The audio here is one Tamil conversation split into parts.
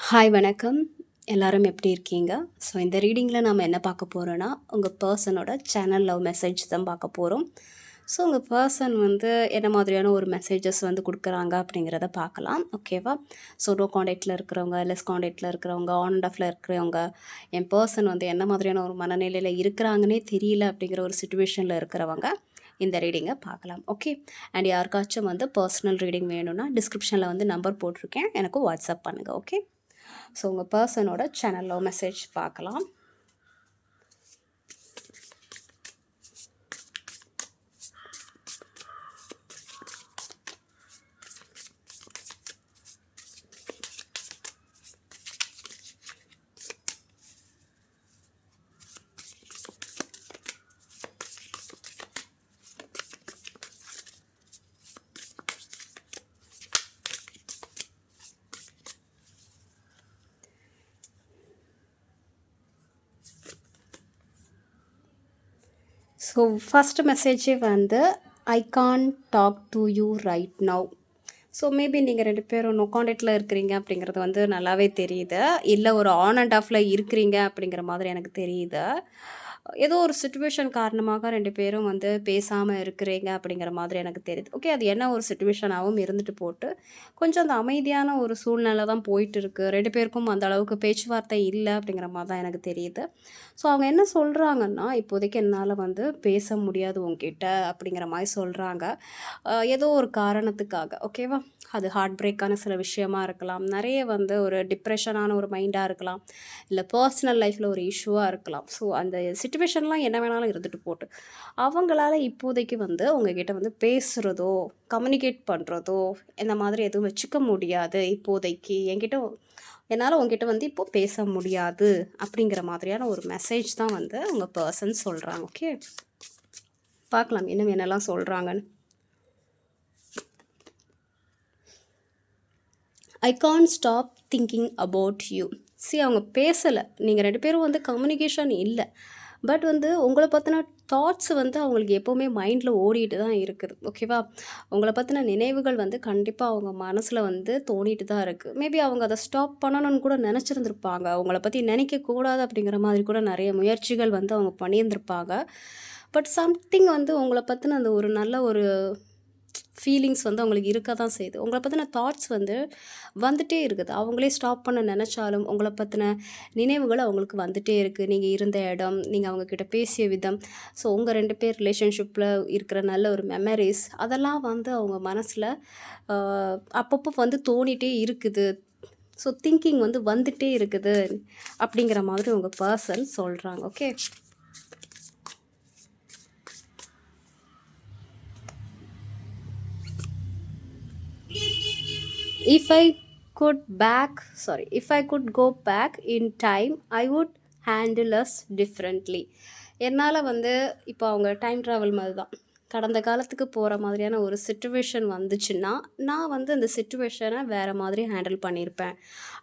ஹாய் வணக்கம். எல்லாரும் எப்படி இருக்கீங்க? ஸோ இந்த ரீடிங்கில் நம்ம என்ன பார்க்க போகிறோன்னா, உங்கள் பர்சனோட சேனல் லவ் மெசேஜ் தான் பார்க்க போகிறோம். ஸோ உங்கள் பர்சன் வந்து என்ன மாதிரியான ஒரு மெசேஜஸ் வந்து கொடுக்குறாங்க அப்படிங்கிறத பார்க்கலாம். ஓகேவா? ஸோ நோ காண்டாக்டில் இருக்கிறவங்க, லெஸ் காண்டாக்டில் இருக்கிறவங்க, ஆன் அண்ட் ஆஃபில் இருக்கிறவங்க, என் பர்சன் வந்து என்ன மாதிரியான ஒரு மனநிலையில் இருக்கிறாங்கன்னே தெரியல அப்படிங்கிற ஒரு சுச்சுவேஷனில் இருக்கிறவங்க இந்த ரீடிங்கை பார்க்கலாம். ஓகே. அண்ட் யாருக்காச்சும் வந்து பர்சனல் ரீடிங் வேணும்னா டிஸ்கிரிப்ஷனில் வந்து நம்பர் போட்டிருக்கேன், எனக்கு வாட்ஸ்அப் பண்ணுங்கள். ஓகே. ஸோ உங்கள் பர்சனோட சேனலில் மெசேஜ் பார்க்கலாம். ஸோ ஃபஸ்ட் மெசேஜே வந்து I can talk to you right now. So maybe நீங்கள் 2 பேரும் நோ காண்டாக்டில் இருக்கிறீங்க அப்படிங்கிறது வந்து நல்லாவே தெரியுது. இல்லை ஒரு ஆன் அண்ட் ஆஃபில் இருக்கிறீங்க அப்படிங்கிற மாதிரி எனக்கு தெரியுது. ஏதோ ஒரு சுச்சுவேஷன் காரணமாக 2 பேரும் வந்து பேசாமல் இருக்கிறீங்க அப்படிங்கிற மாதிரி எனக்கு தெரியுது. ஓகே, அது என்ன ஒரு சுச்சுவேஷனாகவும் இருந்துட்டு போட்டு, கொஞ்சம் அந்த அமைதியான ஒரு சூழ்நிலை தான் போயிட்டு இருக்குது. 2 பேருக்கும் அந்த அளவுக்கு பேச்சுவார்த்தை இல்லை அப்படிங்கிற மாதிரி தான் எனக்கு தெரியுது. ஸோ அவங்க என்ன சொல்கிறாங்கன்னா, இப்போதைக்கு என்னால் வந்து பேச முடியாது உங்ககிட்ட அப்படிங்கிற மாதிரி சொல்கிறாங்க. ஏதோ ஒரு காரணத்துக்காக. ஓகேவா? அது ஹார்ட் பிரேக்கான சில விஷயமா இருக்கலாம், நிறைய வந்து ஒரு டிப்ரெஷனான ஒரு மைண்டாக இருக்கலாம், இல்லை பர்சனல் லைஃப்பில் ஒரு இஷ்யூவாக இருக்கலாம். ஸோ அந்த சுச்சுவேஷன்லாம் என்ன வேணாலும் இருந்துட்டு போட்டு, அவங்களால இப்போதைக்கு வந்து உங்ககிட்ட வந்து பேசுகிறதோ கம்யூனிகேட் பண்ணுறதோ இந்த மாதிரி எதுவும் வச்சுக்க முடியாது இப்போதைக்கு. என்னால் உங்ககிட்ட வந்து இப்போது பேச முடியாது அப்படிங்கிற மாதிரியான ஒரு மெசேஜ் தான் வந்து உங்கள் பர்சன் சொல்கிறாங்க. ஓகே, பார்க்கலாம் இன்னும் என்னெல்லாம் சொல்கிறாங்கன்னு. I can stop thinking about you. அவங்க பேசலை, நீங்கள் 2 பேரும் வந்து கம்யூனிகேஷன் இல்லை. பட் வந்து உங்களை பற்றின தாட்ஸ் வந்து அவங்களுக்கு எப்போவுமே மைண்டில் ஓடிட்டு தான் இருக்குது. ஓகேவா? உங்களை பற்றின நினைவுகள் வந்து கண்டிப்பாக அவங்க மனசில் வந்து தோணிட்டு தான் இருக்குது. மேபி அவங்க அதை ஸ்டாப் பண்ணணும்னு கூட நினச்சிருந்துருப்பாங்க. உங்களை பற்றி நினைக்கக்கூடாது அப்படிங்கிற மாதிரி கூட நிறைய முயற்சிகள் வந்து அவங்க பண்ணியிருந்திருப்பாங்க. பட் சம்திங் வந்து உங்களை பற்றின அந்த ஒரு நல்ல ஒரு ஃபீலிங்ஸ் வந்து அவங்களுக்கு இருக்க தான் செய்யுது. உங்களை பற்றின தாட்ஸ் வந்து வந்துட்டே இருக்குது. அவங்களே ஸ்டாப் பண்ண நினச்சாலும் உங்களை பற்றின நினைவுகள் அவங்களுக்கு வந்துட்டே இருக்குது. நீங்கள் இருந்த இடம், நீங்கள் அவங்கக்கிட்ட பேசிய விதம், ஸோ உங்கள் 2 பேர் ரிலேஷன்ஷிப்பில் இருக்கிற நல்ல ஒரு மெமரிஸ், அதெல்லாம் வந்து அவங்க மனசில் அப்பப்போ வந்து தோணிகிட்டே இருக்குது. ஸோ திங்கிங் வந்து வந்துட்டே இருக்குது அப்படிங்கிற மாதிரி உங்கள் பர்சன் சொல்கிறாங்க. Okay, if I could go back in time, I would handle us differently. என்னால் வந்து இப்போ அவங்க டைம் ட்ராவல் மாதிரி தான், கடந்த காலத்துக்கு போகிற மாதிரியான ஒரு சுச்சுவேஷன் வந்துச்சுன்னா நான் வந்து அந்த சுச்சுவேஷனை வேறு மாதிரி ஹேண்டில் பண்ணியிருப்பேன்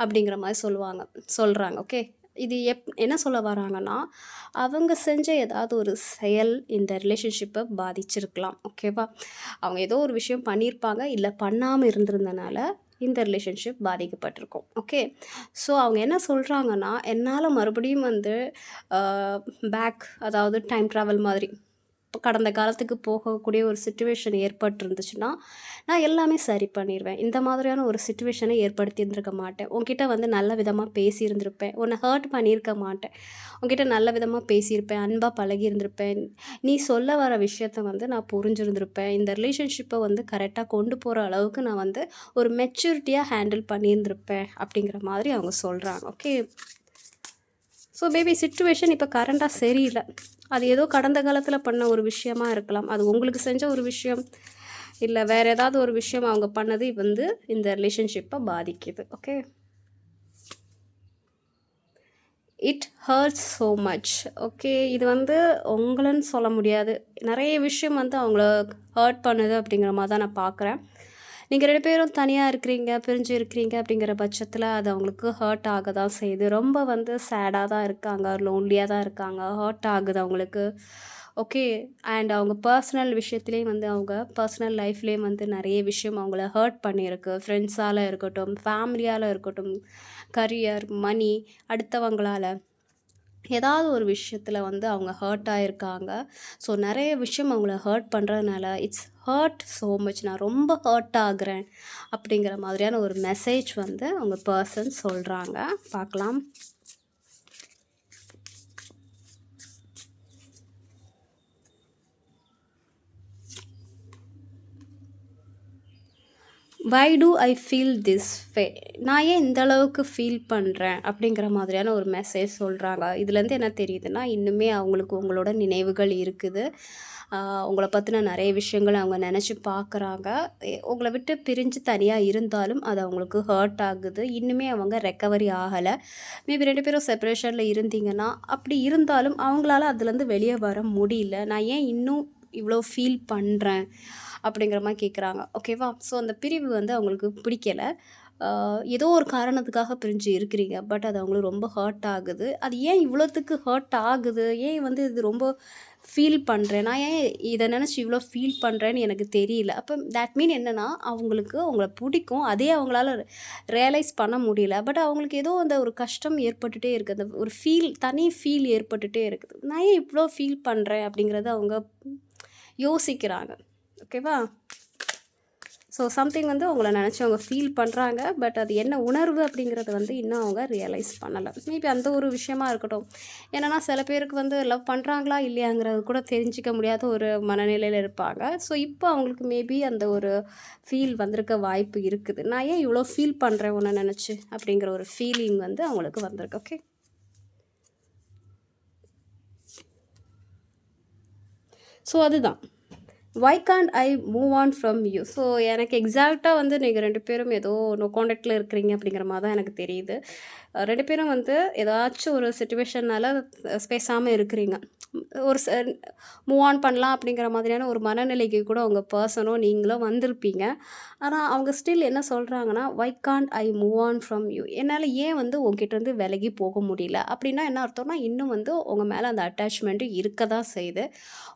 அப்படிங்கிற மாதிரி சொல்கிறாங்க. ஓகே, இது என்ன சொல்ல வராங்கன்னா, அவங்க செஞ்ச ஏதாவது ஒரு செயல் இந்த ரிலேஷன்ஷிப்பை பாதிச்சிருக்கலாம். ஓகேவா? அவங்க ஏதோ ஒரு விஷயம் பண்ணியிருப்பாங்க, இல்லை பண்ணாமல் இருந்திருந்தனால இந்த ரிலேஷன்ஷிப் பாதிக்கப்பட்டிருக்கும். ஓகே, ஸோ அவங்க என்ன சொல்கிறாங்கன்னா, என்னால் மறுபடியும் வந்து பேக், அதாவது டைம் ட்ராவல் மாதிரி கடந்த காலத்துக்கு போகக்கூடிய ஒரு சுச்சுவேஷன் ஏற்பட்டிருந்துச்சுன்னா நான் எல்லாமே சரி பண்ணிடுவேன். இந்த மாதிரியான ஒரு சுச்சுவேஷனை ஏற்படுத்தி இருந்திருக்க மாட்டேன். உங்ககிட்ட வந்து நல்ல விதமாக பேசியிருந்திருப்பேன், உன்னை ஹர்ட் பண்ணியிருக்க மாட்டேன், உங்ககிட்ட நல்ல விதமாக பேசியிருப்பேன், அன்பாக பழகியிருந்திருப்பேன், நீ சொல்ல வர விஷயத்த வந்து நான் புரிஞ்சிருந்திருப்பேன், இந்த ரிலேஷன்ஷிப்பை வந்து கரெக்டாக கொண்டு போகிற அளவுக்கு நான் வந்து ஒரு மெச்சூரிட்டியாக ஹேண்டில் பண்ணியிருந்திருப்பேன் அப்படிங்கிற மாதிரி அவங்க சொல்கிறாங்க. ஓகே, ஸோ மேபி சிச்சுவேஷன் இப்போ கரண்டாக சரியில்லை. அது ஏதோ கடந்த காலத்தில் பண்ண ஒரு விஷயமா இருக்கலாம், அது உங்களுக்கு செஞ்ச ஒரு விஷயம், இல்லை வேறு ஏதாவது ஒரு விஷயம் அவங்க பண்ணது வந்து இந்த ரிலேஷன்ஷிப்பை பாதிக்குது. Okay, it hurts so much. Okay, இது வந்து உங்களன்னு சொல்ல முடியாது, நிறைய விஷயம் வந்து அவங்கள ஹர்ட் பண்ணுது அப்படிங்கிற மாதிரி தான் நான் பார்க்குறேன். நீங்கள் 2 பேரும் தனியாக இருக்கிறீங்க, பிரிஞ்சு இருக்கிறீங்க அப்படிங்கிற பட்சத்தில் அது அவங்களுக்கு ஹர்ட் ஆக தான் செய்யுது. ரொம்ப வந்து சேடாக தான் இருக்காங்க, லோன்லியாக தான் இருக்காங்க, ஹர்ட் ஆகுது அவங்களுக்கு. ஓகே. அண்ட் அவங்க பர்சனல் விஷயத்துலேயும் வந்து அவங்க பர்சனல் லைஃப்லேயும் வந்து நிறைய விஷயம் அவங்கள ஹர்ட் பண்ணியிருக்கு. ஃப்ரெண்ட்ஸால் இருக்கட்டும், ஃபேமிலியால் இருக்கட்டும், கரியர், மணி, அடுத்தவங்களால் ஏதாவது ஒரு விஷயத்தில் வந்து அவங்க ஹர்ட் ஆகிருக்காங்க. ஸோ நிறைய விஷயம் அவங்கள ஹர்ட் பண்ணுறதுனால இட்ஸ் ஹர்ட் ஸோ மச், நான் ரொம்ப ஹர்ட் ஆகுறேன் அப்படிங்கிற மாதிரியான ஒரு மெசேஜ் வந்து அவங்க பர்சன் சொல்கிறாங்க. பார்க்கலாம். Why do I feel this way, நான் ஏன் இந்த அளவுக்கு ஃபீல் பண்ணுறேன் அப்படிங்கிற மாதிரியான ஒரு மெசேஜ் சொல்கிறாங்க. இதுலேருந்து என்ன தெரியுதுன்னா, இன்னுமே அவங்களுக்கு உங்களோட நினைவுகள் இருக்குது. உங்களை பற்றின நிறைய விஷயங்கள் அவங்க நினச்சி பார்க்குறாங்க. உங்களை விட்டு பிரிஞ்சு தனியாக இருந்தாலும் அது அவங்களுக்கு ஹர்ட் ஆகுது. இன்னுமே அவங்க ரெக்கவரி ஆகலை. மேபி 2 பேரும் செப்பரேஷனில் இருந்தீங்கன்னா, அப்படி இருந்தாலும் அவங்களால அதுலேருந்து வெளியே வர முடியல. நான் ஏன் இன்னும் இவ்வளோ ஃபீல் பண்ணுறேன் அப்படிங்கிற மாதிரி கேட்குறாங்க. ஓகேவா? ஸோ அந்த பிரிவு வந்து அவங்களுக்கு பிடிக்கலை. ஏதோ ஒரு காரணத்துக்காக பிரிஞ்சு இருக்கிறீங்க. பட் அது அவங்களுக்கு ரொம்ப ஹர்ட் ஆகுது. அது ஏன் இவ்வளோத்துக்கு ஹர்ட் ஆகுது, ஏன் வந்து இது ரொம்ப ஃபீல் பண்ணுறேன், நான் ஏன் இதை நினச்சி இவ்வளோ ஃபீல் பண்ணுறேன்னு எனக்கு தெரியல. அப்போ தேட் மீன் என்னென்னா, அவங்களுக்கு உங்களை பிடிக்கும், அதே அவங்களால ரியலைஸ் பண்ண முடியல. பட் அவங்களுக்கு ஏதோ அந்த ஒரு கஷ்டம் ஏற்பட்டுகிட்டே இருக்குது. அந்த ஒரு தனி ஃபீல் ஏற்பட்டுகிட்டே இருக்குது. நான் ஏன் இவ்வளோ ஃபீல் பண்ணுறேன் அப்படிங்கிறத அவங்க யோசிக்கிறாங்க. ஓகேவா? ஸோ சம்திங் வந்து அவங்கள நினச்சி அவங்க ஃபீல் பண்ணுறாங்க. பட் அது என்ன உணர்வு அப்படிங்கிறத வந்து இன்னும் அவங்க ரியலைஸ் பண்ணலை. மேபி அந்த ஒரு விஷயமா இருக்கட்டும். ஏன்னா சில பேருக்கு வந்து லவ் பண்ணுறாங்களா இல்லையாங்கிறது கூட தெரிஞ்சிக்க முடியாத ஒரு மனநிலையில் இருப்பாங்க. ஸோ இப்போ அவங்களுக்கு மேபி அந்த ஒரு ஃபீல் வந்திருக்க வாய்ப்பு இருக்குது. நான் ஏன் இவ்வளோ ஃபீல் பண்ணுறேன் உன்னை நினச்சி அப்படிங்கிற ஒரு ஃபீலிங் வந்து அவங்களுக்கு வந்திருக்கு. ஓகே. ஸோ அதுதான், why can't I move on from you. So எனக்கு எக்ஸாக்டாக வந்து நீங்கள் 2 பேரும் ஏதோ நோ கான்டாக்டில் இருக்கிறீங்க அப்படிங்கிற மாதிரி தான் எனக்கு தெரியுது. 2 பேரும் வந்து ஏதாச்சும் ஒரு சிச்சுவேஷனால் பேசாமல் இருக்கிறீங்க. ஒரு மூவ் ஆன் பண்ணலாம் அப்படிங்கிற மாதிரியான ஒரு மனநிலைக்கு கூட உங்கள் பர்சனோ நீங்களோ வந்திருப்பீங்க. ஆனால் அவங்க ஸ்டில் என்ன சொல்கிறாங்கன்னா, why can't I move on from you, என்னால் ஏன் வந்து உங்ககிட்டருந்து விலகி போக முடியல. அப்படின்னா என்ன அர்த்தம்னா, இன்னும் வந்து உங்கள் மேலே அந்த அட்டாச்மெண்ட்டு இருக்க தான் செய்யுது,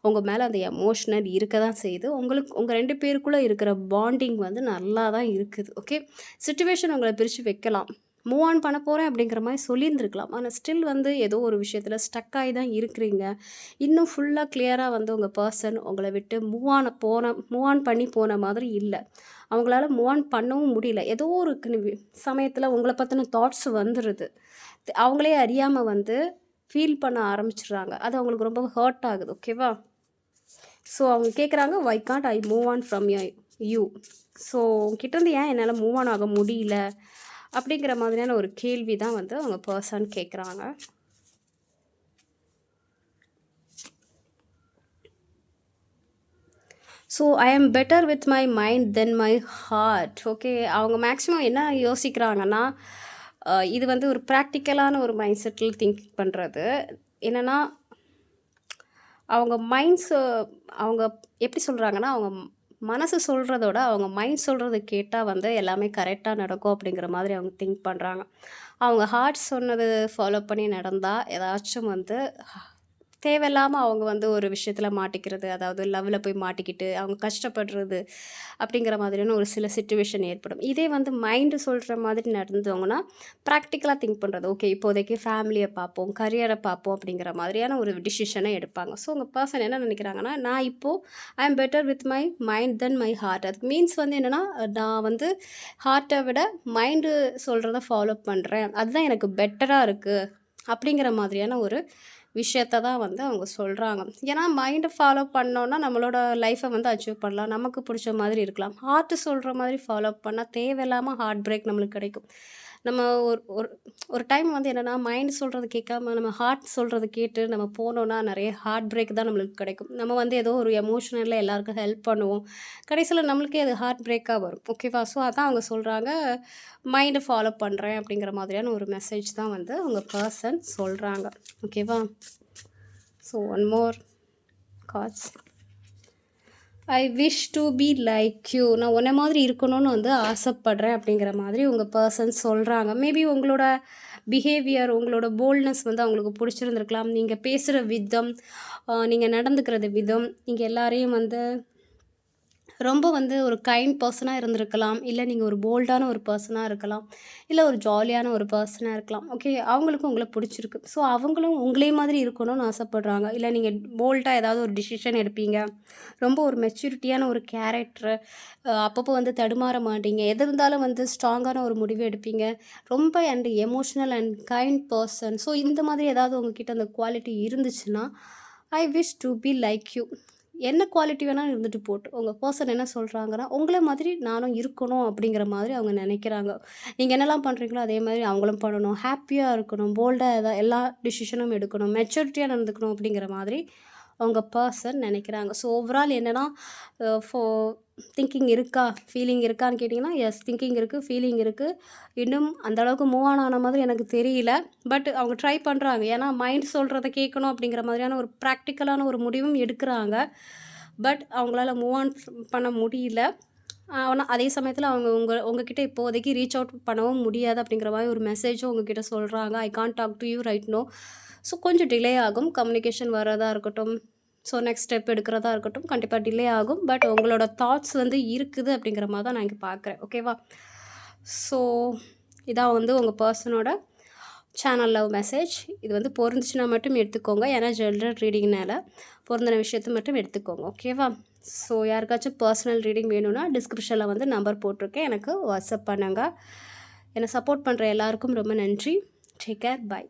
உங்கள் மேலே அந்த எமோஷ்னல் இருக்க தான் செய்யுது. உங்கள் 2 பேருக்குள்ளே இருக்கிற பாண்டிங் வந்து நல்லா தான் இருக்குது. ஓகே. சிச்சுவேஷன் உங்களை பிரித்து வைக்கலாம், மூவ் ஆன் பண்ண போகிறேன் அப்படிங்கிற மாதிரி சொல்லியிருந்துருக்கலாம். ஆனால் ஸ்டில் வந்து ஏதோ ஒரு விஷயத்தில் ஸ்டக் ஆகி தான் இருக்கிறீங்க. இன்னும் ஃபுல்லாக கிளியராக வந்து உங்கள் பர்சன் உங்களை விட்டு மூவ் ஆன் பண்ணி போன மாதிரி இல்லை. அவங்களால மூவ் ஆன் பண்ணவும் முடியல. ஏதோ ஒரு சமயத்தில் உங்களை பற்றின தாட்ஸ் வந்துடுது. அவங்களே அறியாமல் வந்து ஃபீல் பண்ண ஆரம்பிச்சிடுறாங்க. அது அவங்களுக்கு ரொம்ப ஹர்ட் ஆகுது. ஓகேவா? ஸோ அவங்க கேட்குறாங்க, why can't I move on from you. So உங்ககிட்டருந்து ஏன் என்னால் மூவ் ஆன் ஆக முடியல அப்படிங்கிற மாதிரியான ஒரு கேள்வி தான் வந்து அவங்க பர்சன் கேட்குறாங்க. So I am better with my mind then my heart. Okay. அவங்க மேக்ஸிமம் என்ன யோசிக்கிறாங்கன்னா, இது வந்து ஒரு ப்ராக்டிக்கலான ஒரு மைண்ட் செட்டில் திங்க் பண்ணுறது. என்னென்னா, அவங்க அவங்க எப்படி சொல்கிறாங்கன்னா, அவங்க மனசு சொல்கிறதோட அவங்க மைண்ட் சொல்கிறத கேட்டால் வந்து எல்லாமே கரெக்டாக நடக்கும் அப்படிங்கிற மாதிரி அவங்க திங்க் பண்ணுறாங்க. அவங்க ஹார்ட் சொன்னது ஃபாலோ பண்ணி நடந்தால் ஏதாச்சும் வந்து தேவையில்லாமல் அவங்க வந்து ஒரு விஷயத்தில் மாட்டிக்கிறது, அதாவது லவ்வில் போய் மாட்டிக்கிட்டு அவங்க கஷ்டப்படுறது அப்படிங்கிற மாதிரியான ஒரு சில சிச்சுவேஷன் ஏற்படும். இதே வந்து மைண்டு சொல்கிற மாதிரி நடந்தவங்கன்னா ப்ராக்டிக்கலாக திங்க் பண்ணுறது, ஓகே இப்போதைக்கு ஃபேமிலியை பார்ப்போம், கரியரை பார்ப்போம் அப்படிங்கிற மாதிரியான ஒரு டிசிஷனை எடுப்பாங்க. ஸோ உங்கள் பர்சன் என்ன நினைக்கிறாங்கன்னா, நான் இப்போது I am better with my mind then my heart. அதுக்கு மீன்ஸ் வந்து என்னென்னா, நான் வந்து ஹார்ட்டை விட மைண்டு சொல்கிறத ஃபாலோ பண்ணுறேன், அதுதான் எனக்கு பெட்டராக இருக்குது அப்படிங்கிற மாதிரியான ஒரு விஷயத்த தான் வந்து அவங்க சொல்கிறாங்க. ஏன்னா மைண்டை ஃபாலோ பண்ணோன்னா நம்மளோட லைஃப்பை வந்து அச்சீவ் பண்ணலாம், நமக்கு பிடிச்ச மாதிரி இருக்கலாம். ஹார்ட்டு சொல்கிற மாதிரி ஃபாலோ பண்ணால் தேவையில்லாமல் ஹார்ட் பிரேக் நம்மளுக்கு கிடைக்கும். நம்ம ஒரு ஒரு ஒரு டைம் வந்து என்னென்னா, மைண்ட் சொல்கிறது கேட்காம நம்ம ஹார்ட் சொல்கிறது கேட்டு நம்ம போனோன்னா நிறைய ஹார்ட் பிரேக் தான் நம்மளுக்கு கிடைக்கும். நம்ம வந்து ஏதோ ஒரு எமோஷனலில் எல்லாருக்கும் ஹெல்ப் பண்ணுவோம், கடைசியில் நம்மளுக்கே அது ஹார்ட் பிரேக்காக வரும். ஓகேவா? ஸோ அதான் அவங்க சொல்கிறாங்க, மைண்டை ஃபாலோ பண்ணுறேன் அப்படிங்கிற மாதிரியான ஒரு மெசேஜ் தான் வந்து அவங்க பர்சன் சொல்கிறாங்க. ஓகேவா? So one more cards. I wish to be like you. நான் உன்ன மாதிரி இருக்கணும்னு வந்து ஆசைப்படுறேன் அப்படிங்கிற மாதிரி உங்கள் பர்சன் சொல்கிறாங்க. மேபி உங்களோட பிஹேவியர், உங்களோட போல்ட்னஸ் வந்து அவங்களுக்கு பிடிச்சிருந்துருக்கலாம். நீங்கள் பேசுகிற விதம், நீங்கள் நடந்துக்கிறது விதம், நீங்கள் எல்லாரையும் வந்து ரொம்ப வந்து ஒரு கைண்ட் பர்சனாக இருந்திருக்கலாம். இல்லை நீங்கள் ஒரு போல்டான ஒரு பர்சனாக இருக்கலாம். இல்லை ஒரு ஜாலியான ஒரு பர்சனாக இருக்கலாம். ஓகே, அவங்களுக்கும் உங்களை பிடிச்சிருக்கு. ஸோ அவங்களும் உங்களே மாதிரி இருக்கணும்னு ஆசைப்படுறாங்க. இல்லை நீங்கள் போல்டாக ஏதாவது ஒரு டிசிஷன் எடுப்பீங்க. ரொம்ப ஒரு மெச்சூரிட்டியான ஒரு கேரக்டரு. அப்பப்போ வந்து தடுமாற மாட்டீங்க. எது இருந்தாலும் வந்து ஸ்ட்ராங்கான ஒரு முடிவு எடுப்பீங்க. ரொம்ப emotional and kind person. So இந்த மாதிரி ஏதாவது உங்ககிட்ட அந்த குவாலிட்டி இருந்துச்சுன்னா, ஐ wish to be like you. என்ன குவாலிட்டி வேணாலும் இருந்துட்டு போட்டும். உங்க பெர்சன் என்ன சொல்றாங்கன்னா, உங்கள மாதிரி நானும் இருக்கணும் அப்படிங்கிற மாதிரி அவங்க நெனைக்கிறாங்க. நீங்க என்னலாம் பண்றீங்களோ அதே மாதிரி அவங்களும் பண்ணணும். ஹேப்பியா இருக்கணும். போல்டா எல்லா டிசிஷனும் எடுக்கணும். மெச்சூரிட்டியா நடந்துக்கணும் அப்படிங்கிற மாதிரி உங்க பெர்சன் நெனைக்கிறாங்க. ஸோ ஓவரால் என்னன்னா, ஃபோ திங்கிங் இருக்கா? ஃபீலிங் இருக்கான்னு கேட்டிங்கன்னா, எஸ் திங்கிங் இருக்கு, ஃபீலிங் இருக்கு. இன்னும் அந்த அளவுக்கு மூவ் ஆன மாதிரி எனக்கு தெரியல. பட் அவங்க ட்ரை பண்றாங்க. ஏன்னா மைண்ட் சொல்றத கேட்கணும் அப்படிங்கிற மாதிரியான ஒரு ப்ராக்டிக்கலான ஒரு முடிவும் எடுக்குறாங்க. பட் அவங்களால மூவ் ஆன் பண்ண முடியல. ஆனா அதே சமயத்தில அவங்க உங்ககிட்ட இப்போதைக்கு ரீச் அவுட் பண்ணவும் முடியாது அப்படிங்கிற மாதிரி ஒரு மெசேஜும் உங்ககிட்ட சொல்றாங்க. I can't talk to you right now. So கொஞ்சம் டிலே ஆகும். கம்யூனிகேஷன் வரதா இருக்கட்டும், ஸோ நெக்ஸ்ட் ஸ்டெப் எடுக்கிறதா இருக்கட்டும், கண்டிப்பாக டிலே ஆகும். பட் உங்களோட தாட்ஸ் வந்து இருக்குது அப்படிங்கிற மாதிரி தான் நான் இங்கே பார்க்குறேன். ஓகேவா? ஸோ இதான் வந்து உங்கள் பர்சனோட சேனல் லவ் மெசேஜ். இது வந்து பொருந்துச்சுன்னா மட்டும் எடுத்துக்கோங்க. ஏன்னா ஜென்ரல் ரீடிங்னால பொருந்தின விஷயத்தை மட்டும் எடுத்துக்கோங்க. ஓகேவா? ஸோ யாருக்காச்சும் பர்சனல் ரீடிங் வேணும்னா டிஸ்கிரிப்ஷனில் வந்து நம்பர் போட்டிருக்கேன். எனக்கு வாட்ஸ்அப் பண்ணுங்கள். என்னை சப்போர்ட் பண்ணுற எல்லாருக்கும் ரொம்ப நன்றி. Take care. பை.